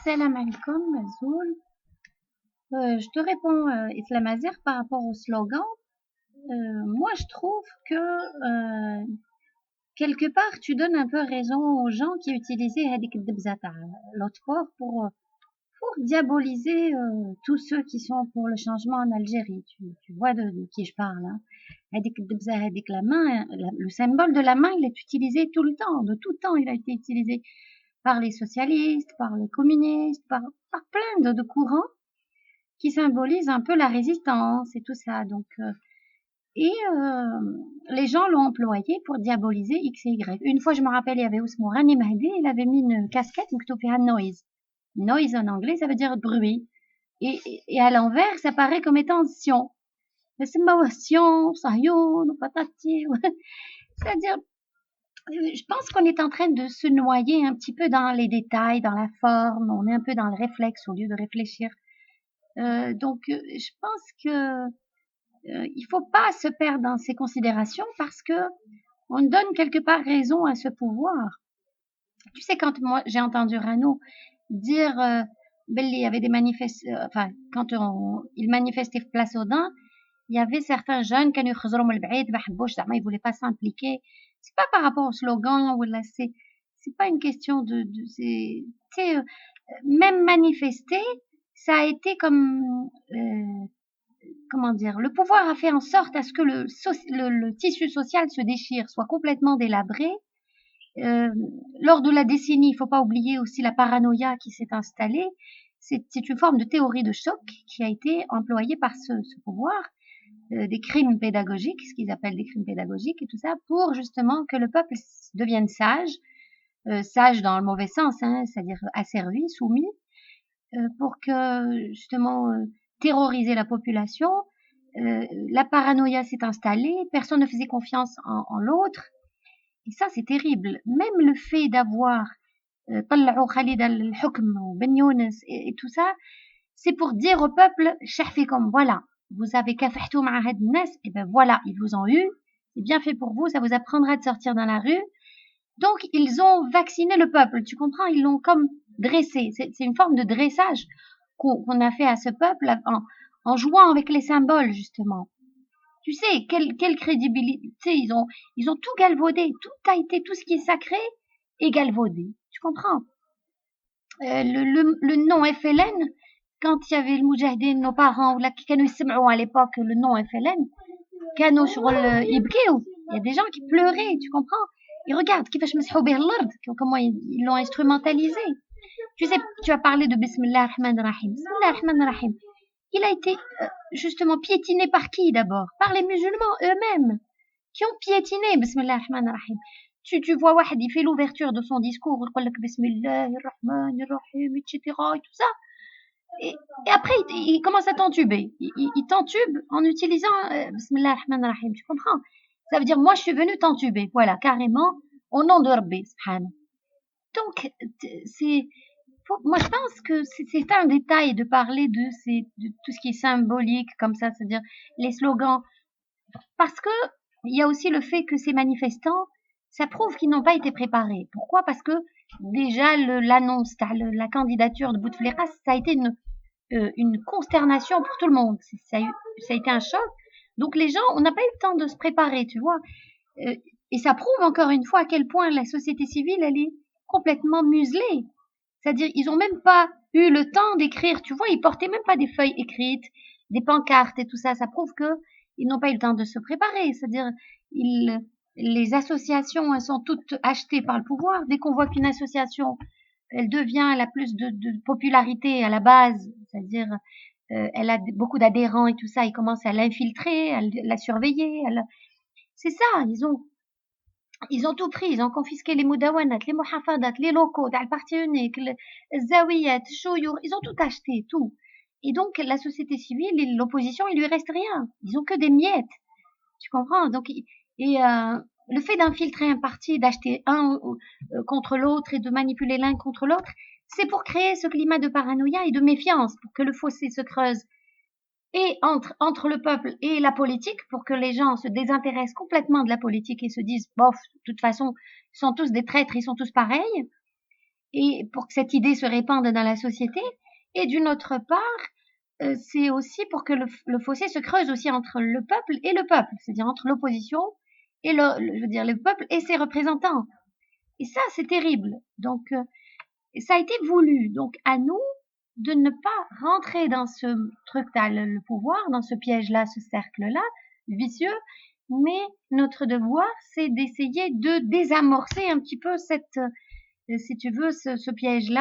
Salam alaikum, Mazoul. Je te réponds, Islam Azir, par rapport au slogan. Moi, je trouve que quelque part, tu donnes un peu raison aux gens qui utilisaient Hadik Debzata l'autre fois pour diaboliser tous ceux qui sont pour le changement en Algérie. Tu vois de qui je parle. Hein. Hadik Debza, Hadik la main, le symbole de la main, il est utilisé tout le temps. De tout temps, il a été utilisé par les socialistes, par les communistes, par plein de courants qui symbolise un peu la résistance et tout ça. Donc, les gens l'ont employé pour diaboliser X et Y. Une fois, je me rappelle, il y avait Ousmane Rani Mahdi, il avait mis une casquette مكتوب فيها noise. Noise en anglais, ça veut dire bruit. Et à l'envers, ça paraît comme étant sion. Mais c'est sion, صهيون, patati. C'est-à-dire, je pense qu'on est en train de se noyer un petit peu dans les détails, dans la forme. On est un peu dans le réflexe au lieu de réfléchir. Donc, je pense que il faut pas se perdre dans ces considérations parce que on donne quelque part raison à ce pouvoir. Tu sais, quand moi j'ai entendu Rano dire il y avait des enfin quand il manifestait Place Audin, il y avait certains jeunes qui ils voulaient pas s'impliquer. C'est pas par rapport au slogan ou là c'est pas une question de c'est tu sais même manifester ça a été comme comment dire, le pouvoir a fait en sorte à ce que le tissu social se déchire, soit complètement délabré. Lors de la décennie, il ne faut pas oublier aussi la paranoïa qui s'est installée. C'est une forme de théorie de choc qui a été employée par ce pouvoir, des crimes pédagogiques, ce qu'ils appellent des crimes pédagogiques et tout ça, pour justement que le peuple devienne sage, sage dans le mauvais sens, hein, c'est-à-dire asservi, soumis, pour que justement terroriser la population. La paranoïa s'est installée, personne ne faisait confiance en l'autre. Et ça, c'est terrible. Même le fait d'avoir طلعوا Khalid al-Hukm ou Ben Younes et tout ça, c'est pour dire au peuple, comme voilà, vous avez kafahtou مع هاد الناس, et ben voilà, ils vous ont eu, c'est bien fait pour vous, ça vous apprendra de sortir dans la rue. Donc, ils ont vacciné le peuple, tu comprends? Ils l'ont comme dressé. C'est une forme de dressage qu'on a fait à ce peuple en jouant avec les symboles, justement. Tu sais, quelle crédibilité, ils ont tout galvaudé, tout a été, tout ce qui est sacré est galvaudé. Tu comprends? Le nom FLN, quand il y avait le Moudjahidine, nos parents, ou là, qui à l'époque, le nom FLN, كانوا شغل يبكيو. Il y a des gens qui pleuraient, tu comprends? Et regarde, كيفاش مسحوا به الأرض, comment ils l'ont instrumentalisé. Tu sais, tu as parlé de Bismillah ar-Rahman ar-Rahim. Bismillah ar-Rahman ar-Rahim. Il a été justement piétiné par qui d'abord? Par les musulmans eux-mêmes, qui ont piétiné Bismillah ar-Rahman ar-Rahim. Tu vois Wahed, il fait l'ouverture de son discours, il dit Bismillah ar-Rahman ar-Rahim, etc. et tout ça. Et après, il commence à t'entuber. Il t'entube en utilisant Bismillah ar-Rahman ar-Rahim. Tu comprends? Ça veut dire, moi, je suis venu t'entuber. Voilà, carrément, au nom de Rabbi, subhanahu. Donc, moi, je pense que c'est un détail de parler de tout ce qui est symbolique, comme ça, c'est-à-dire les slogans. Parce que, il y a aussi le fait que ces manifestants, ça prouve qu'ils n'ont pas été préparés. Pourquoi? Parce que, déjà, l'annonce, la candidature de Bouteflika, ça a été une consternation pour tout le monde. Ça a été un choc. Donc, les gens, on n'a pas eu le temps de se préparer, tu vois. Et ça prouve encore une fois à quel point la société civile, elle est complètement muselée. C'est-à-dire, ils ont même pas eu le temps d'écrire, tu vois, ils portaient même pas des feuilles écrites, des pancartes et tout ça. Ça prouve que ils n'ont pas eu le temps de se préparer. C'est-à-dire, les associations, elles sont toutes achetées par le pouvoir. Dès qu'on voit qu'une association, elle a plus de popularité à la base, c'est-à-dire, elle a beaucoup d'adhérents et tout ça, ils commencent à l'infiltrer, à la surveiller. C'est ça, ils ont tout pris, ils ont confisqué les moudawanat, les muhafadat, les locaux, le parti unique, les zawiyat, chouyour, ils ont tout acheté, tout. Et donc, la société civile et l'opposition, il lui reste rien. Ils ont que des miettes. Tu comprends? Donc, le fait d'infiltrer un parti, d'acheter un contre l'autre et de manipuler l'un contre l'autre, c'est pour créer ce climat de paranoïa et de méfiance, pour que le fossé se creuse et entre le peuple et la politique, pour que les gens se désintéressent complètement de la politique et se disent bof, de toute façon, ils sont tous des traîtres, ils sont tous pareils. et pour que cette idée se répande dans la société. Et d'une autre part, c'est aussi pour que le fossé se creuse aussi entre le peuple et le peuple, c'est-à-dire entre l'opposition et je veux dire, le peuple et ses représentants. Et ça, c'est terrible. Donc, ça a été voulu. Donc, à nous de ne pas rentrer dans ce truc-là, le pouvoir, dans ce piège-là, ce cercle-là, vicieux, mais notre devoir, c'est d'essayer de désamorcer un petit peu cette, si tu veux, ce piège-là.